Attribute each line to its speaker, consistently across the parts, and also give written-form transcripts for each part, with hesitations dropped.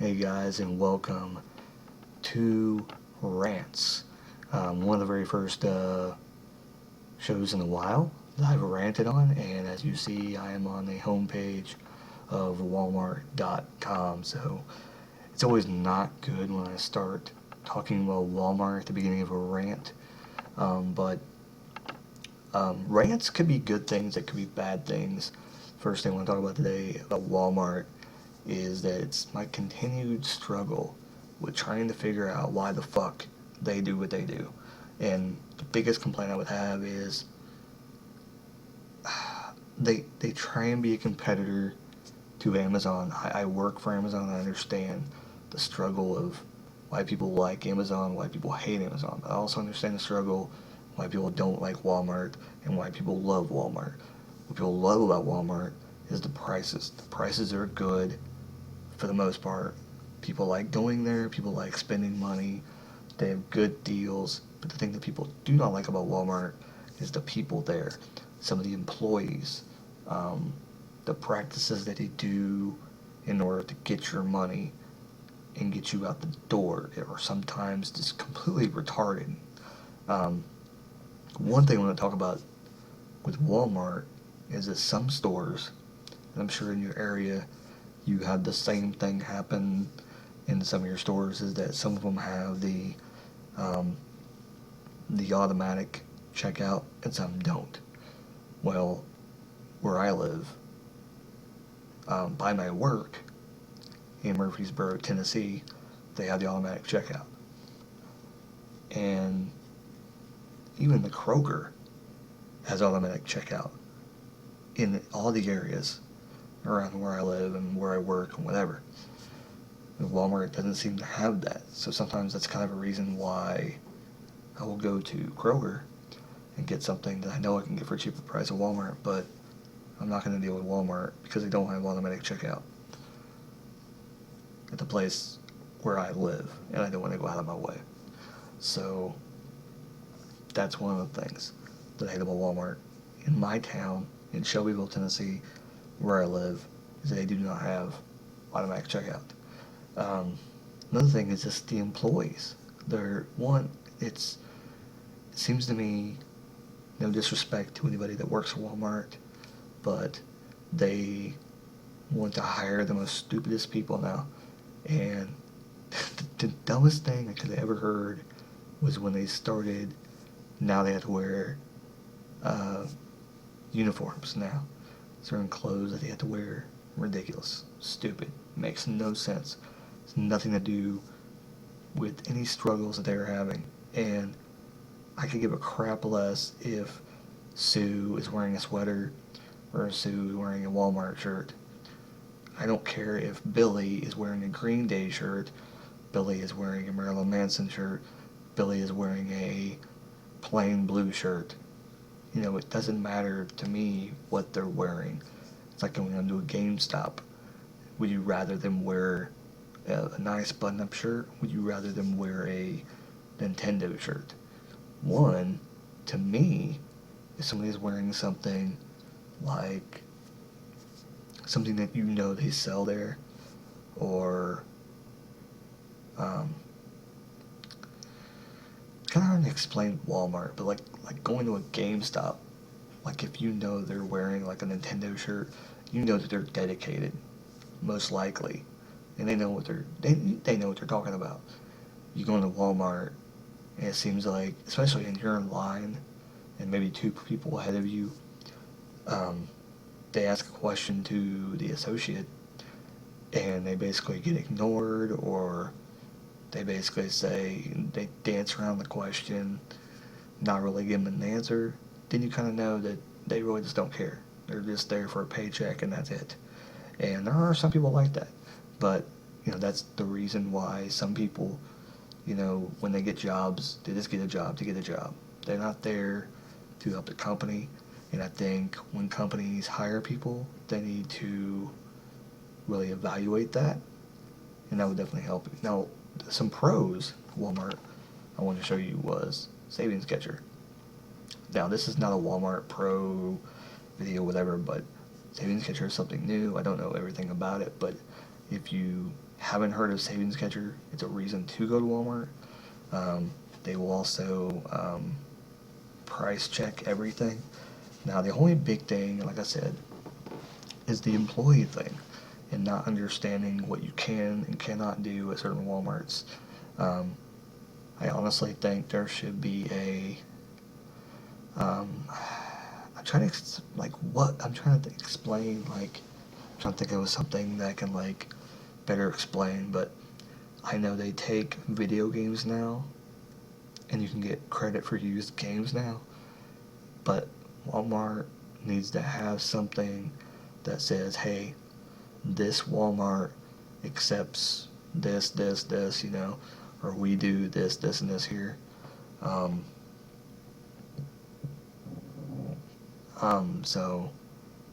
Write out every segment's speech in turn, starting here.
Speaker 1: Hey guys, and welcome to Rants. One of the very first shows in a while that I've ranted on, and as you see, I am on the homepage of Walmart.com. So it's always not good when I start talking about Walmart at the beginning of a rant, but rants could be good things, it could be bad things. First thing I want to talk about today about Walmart is that it's my continued struggle with trying to figure out why the fuck they do what they do. And the biggest complaint I would have is they try and be a competitor to Amazon. I work for Amazon. I understand the struggle of why people like Amazon, why people hate Amazon. I also understand the struggle why people don't like Walmart and why people love Walmart. What people love about Walmart is the prices. The prices are good for the most part. People like going there, people like spending money, they have good deals, but the thing that people do not like about Walmart is the people there, some of the employees, the practices that they do in order to get your money and get you out the door, or sometimes just completely retarded. Um, One thing I want to talk about with Walmart is that some stores, and I'm sure in your area you have the same thing happen in some of your stores, is that some of them have um, the automatic checkout and some don't. Well, where I live, by my work in Murfreesboro, Tennessee, they have the automatic checkout, and even the Kroger has automatic checkout in all the areas around where I live and where I work and whatever. Walmart doesn't seem to have that, so sometimes that's kind of a reason why I will go to Kroger and get something that I know I can get for a cheaper price at Walmart, but I'm not going to deal with Walmart because they don't have automatic checkout at the place where I live, and I don't want to go out of my way. So that's one of the things that I hate about Walmart. In my town, in Shelbyville, Tennessee, where I live, is that they do not have automatic checkout. Another thing is just the employees. It seems to me, no disrespect to anybody that works at Walmart, but they want to hire the most stupidest people now. And the dumbest thing I could have ever heard was when they started, now they have to wear uniforms now. Certain clothes that they have to wear. Ridiculous. Stupid. Makes no sense. It's nothing to do with any struggles that they're having. And I could give a crap less if Sue is wearing a sweater or Sue is wearing a Walmart shirt. I don't care if Billy is wearing a Green Day shirt, Billy is wearing a Marilyn Manson shirt, Billy is wearing a plain blue shirt. It doesn't matter to me what they're wearing. It's like going into a GameStop. Would you rather them wear a nice button-up shirt? Would you rather them wear a Nintendo shirt? One, to me, if somebody's wearing something like something that they sell there, or kind of hard to explain Walmart, but like going to a GameStop, like if they're wearing like a Nintendo shirt, that they're dedicated, most likely, and they know what they know what they're talking about. You go into Walmart, and it seems like, especially when you're in line, and maybe two people ahead of you, they ask a question to the associate, and they basically get ignored, or they basically they dance around the question, not really give them an answer. Then you kind of know that they really just don't care. They're just there for a paycheck and that's it. And there are some people like that, but that's the reason why some people, when they get jobs, they just get a job to get a job. They're not there to help the company. And I think when companies hire people, they need to really evaluate that, and that would definitely help. Now, some pros Walmart I wanted to show you was Savings Catcher. Now, this is not a Walmart Pro video, whatever, but Savings Catcher is something new. I don't know everything about it, but if you haven't heard of Savings Catcher, it's a reason to go to Walmart. They will also price check everything. Now, the only big thing, like I said, is the employee thing and not understanding what you can and cannot do at certain Walmarts. I honestly think there should be I'm trying to, I'm trying to explain, I'm trying to think of something that I can, better explain, but I know they take video games now, and you can get credit for used games now, but Walmart needs to have something that says, hey, this Walmart accepts this, or we do this, and this here. So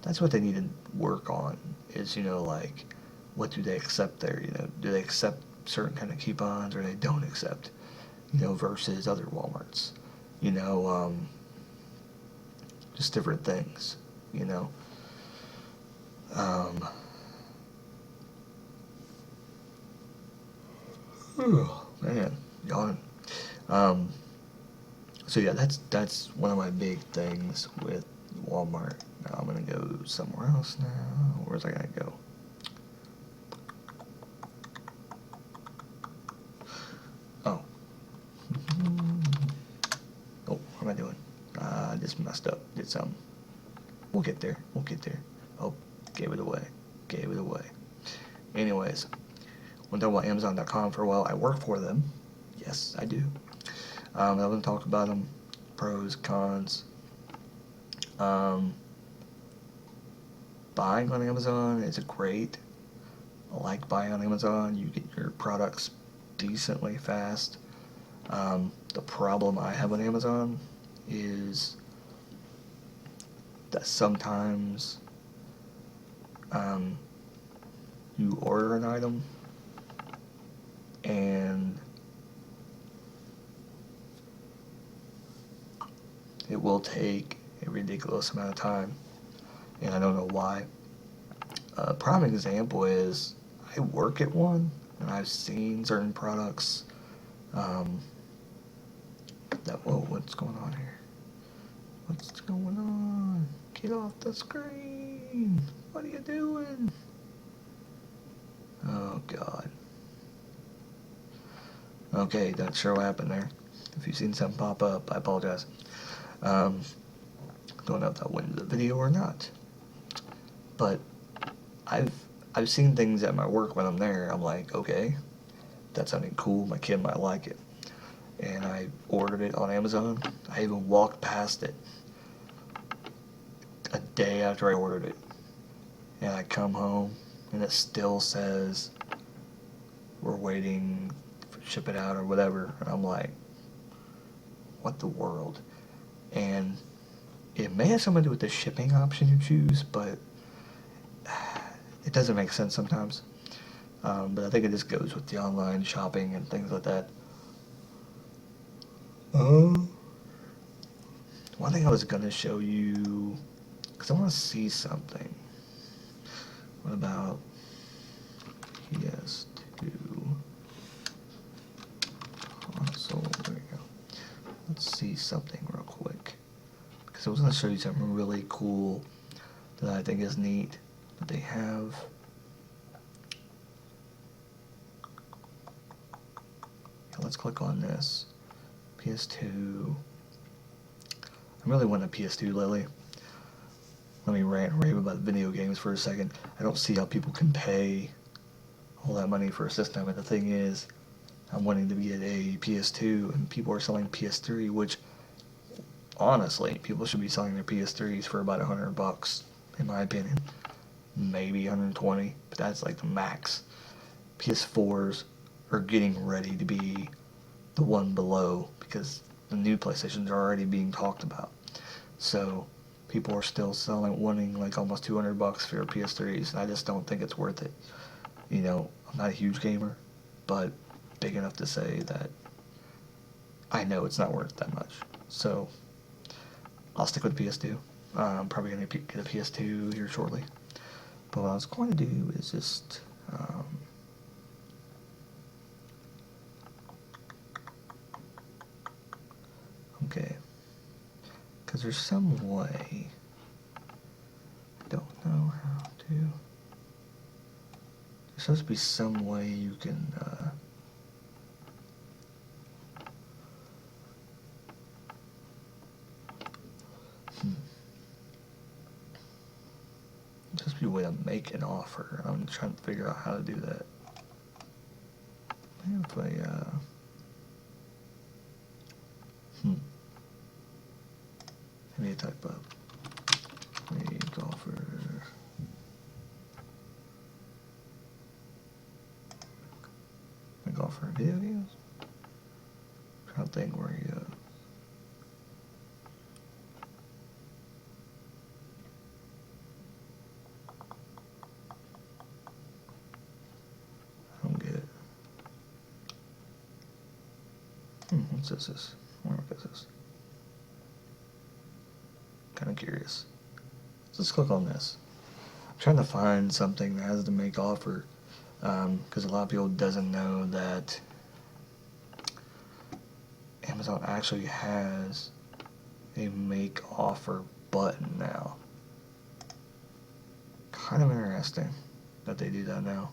Speaker 1: that's what they need to work on is, what do they accept there? Do they accept certain kind of coupons or they don't accept, versus other Walmarts? Just different things, Man, yawning. So yeah, that's one of my big things with Walmart. Now I'm gonna go somewhere else now. Where's I gonna go? Oh. Oh, what am I doing? I just messed up. Did something. We'll get there. Oh, gave it away. Anyways, when talking about Amazon.com for a while, I work for them. Yes, I do. I'm going to talk about them, pros, cons. Buying on Amazon is great. I like buying on Amazon. You get your products decently fast. The problem I have on Amazon is that sometimes you order an item and it will take a ridiculous amount of time, and I don't know why. A prime example is I work at one, and I've seen certain products what's going on here? What's going on? Get off the screen! What are you doing? Oh, God. Okay, not sure what happened there. If you've seen something pop up, I apologize. Don't know if that went into the video or not. But I've seen things at my work when I'm there. I'm like, okay, that's something cool. My kid might like it. And I ordered it on Amazon. I even walked past it a day after I ordered it. And I come home and it still says we're waiting for ship it out or whatever. And I'm like, what the world? And it may have something to do with the shipping option you choose, but it doesn't make sense sometimes. But I think it just goes with the online shopping and things like that. One thing I was going to show you, because I want to see something. What about PS2 console? There we go. Let's see something real quick. Because I was going to show you something really cool that I think is neat that they have. Let's click on this. PS2. I really want a PS2 lately. Let me rant and rave about video games for a second. I don't see how people can pay all that money for a system, and the thing is, I'm wanting to get a PS2, and people are selling PS3, which, honestly, people should be selling their PS3s for about $100, in my opinion. Maybe 120, but that's like the max. PS4s are getting ready to be the one below, because the new PlayStations are already being talked about. So people are still wanting like almost $200 for your PS3s, and I just don't think it's worth it. I'm not a huge gamer, but big enough to say that I know it's not worth that much. So I'll stick with PS2. I'm probably going to get a PS2 here shortly. But what I was going to do is just there some way? I don't know how to. There's supposed to be some way you can, Just be a way to make an offer. I'm trying to figure out how to do that. If I, maybe I type up make offer. Make offer video games? I'm trying to think where he goes. I don't get it. What's this? What is this? Kind of curious. Let's click on this. I'm trying to find something that has to make offer, because a lot of people doesn't know that Amazon actually has a make offer button now. Kind of interesting that they do that now.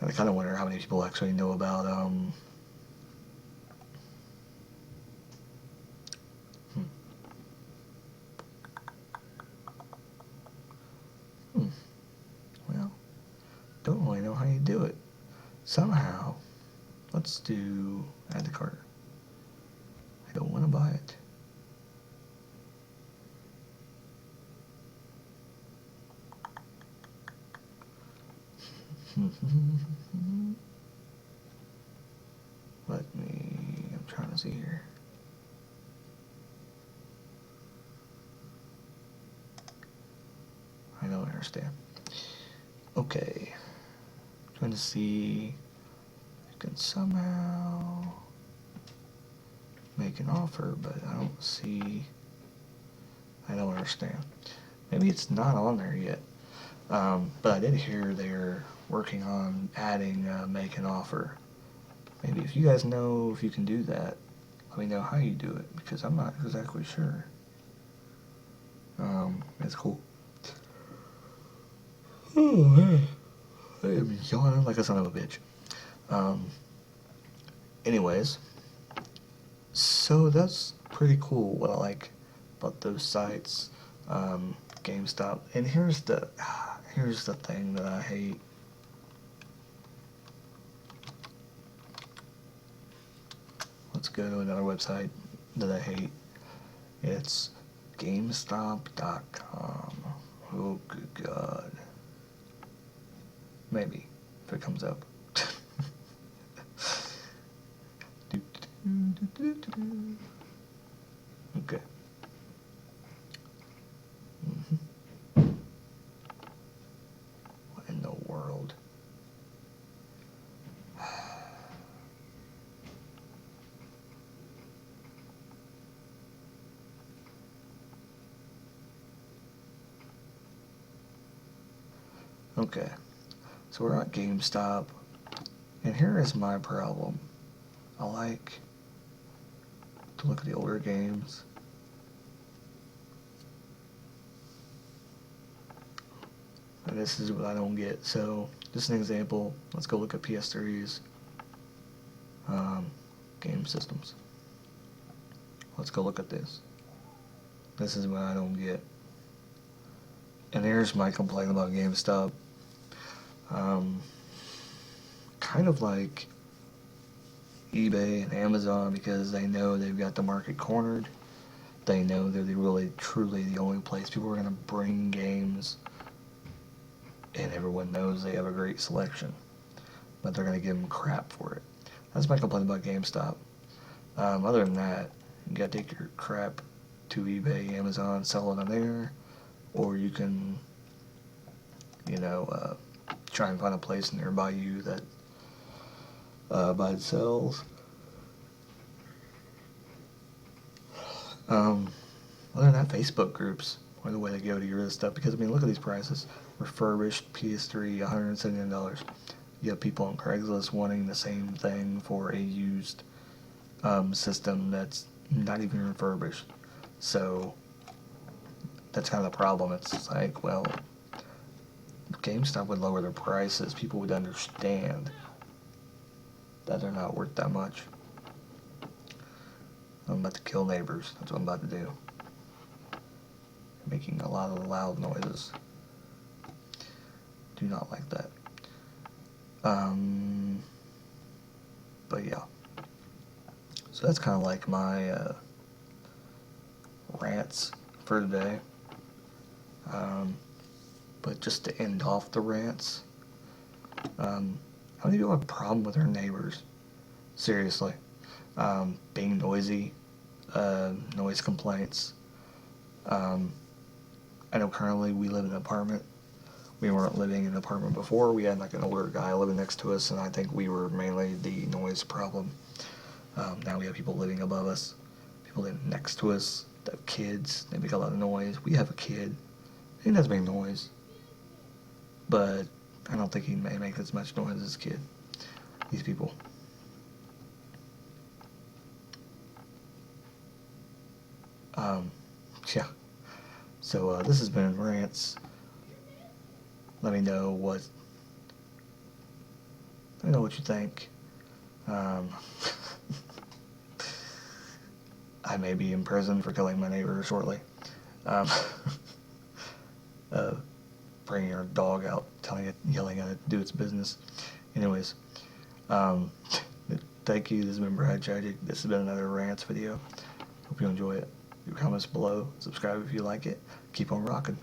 Speaker 1: I kind of wonder how many people actually know about well, don't really know how you do it. Somehow, let's do add to cart. I don't want to buy it. I'm trying to see here. I don't understand. Okay. Trying to see if I can somehow make an offer, but I don't see. I don't understand. Maybe it's not on there yet. But I did hear they're working on adding make an offer. Maybe if you guys know if you can do that, let me know how you do it, because I'm not exactly sure. It's cool. Oh man, I am yawning like a son of a bitch. Anyways, so that's pretty cool. What I like about those sites, GameStop. And here's the thing that I hate. Let's go to another website that I hate. It's GameStop.com. Oh, good God. Maybe, if it comes up. Okay. What in the world? Okay, so we're at GameStop, and here is my problem. I like to look at the older games. And this is what I don't get. So, just an example, let's go look at PS3's game systems. Let's go look at this. This is what I don't get. And here's my complaint about GameStop. Kind of like eBay and Amazon, because they know they've got the market cornered. They know they're really, truly the only place people are going to bring games, and everyone knows they have a great selection, but they're going to give them crap for it. That's my complaint about GameStop. Other than that, you got to take your crap to eBay, Amazon, sell it on there, or you can, try and find a place nearby you that buys and sells. Other than that, Facebook groups are the way to go to get rid of stuff, because, look at these prices. Refurbished PS3, $179. You have people on Craigslist wanting the same thing for a used system that's not even refurbished. So that's kind of the problem. It's like, well, if GameStop would lower their prices, people would understand that they're not worth that much. I'm about to kill neighbors. That's what I'm about to do. Making a lot of loud noises. Do not like that. But yeah. So that's kind of like my rants for today. But just to end off the rants, how many people have a problem with their neighbors? Seriously. Being noisy, noise complaints. I know currently we live in an apartment. We weren't living in an apartment before. We had like an older guy living next to us, and I think we were mainly the noise problem. Now we have people living above us, people living next to us, that have kids. They make a lot of noise. We have a kid. He does make noise, but I don't think he may make as much noise as his kid. These people. Yeah. So this has been Rants. Let me know what you think. I may be in prison for killing my neighbor shortly. Bringing our dog out, yelling at it to do its business. Anyways, thank you. This has been Brad Tragic. This has been another Rants video. Hope you enjoy it. Leave comments below. Subscribe if you like it. Keep on rocking.